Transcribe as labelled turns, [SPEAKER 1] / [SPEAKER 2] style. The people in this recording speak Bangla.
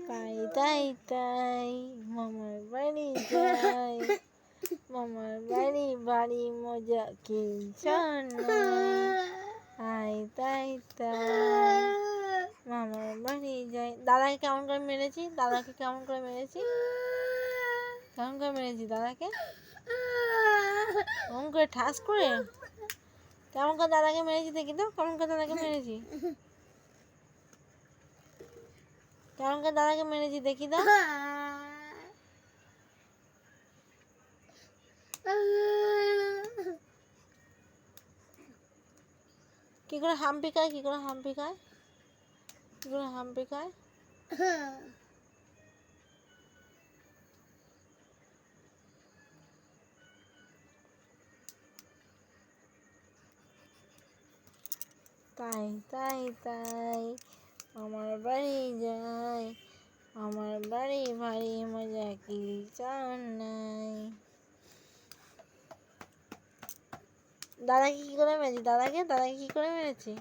[SPEAKER 1] তাই তাই তাই মামার বাড়ি যাই, মামার বাড়ি বাড়ি মজা কি তাই তাই তাই মামার বাড়ি যাই। দাদাকে কেমন করে মেরেছি, দাদাকে কেমন করে মেরেছি, কেমন করে মেরেছি দাদাকে, কেমন করে ঠাস করে, কেমন করে দাদাকে মেরেছি দেখি তো, কেমন করে দাদাকে মেরেছি, কেমন করে দাদাকে মেরেছি দেখি তো। কি করে হাম্পি খায়, কি করে হাম্পি খায়, কি করে হাম্পি খায়। তাই তাই তাই আমার বাড়ি যাই, আমার বাড়ি ভারী মজা কি নাই। দাদাকে কি করে মেরেছি, দাদাকে কি করে মেরেছি।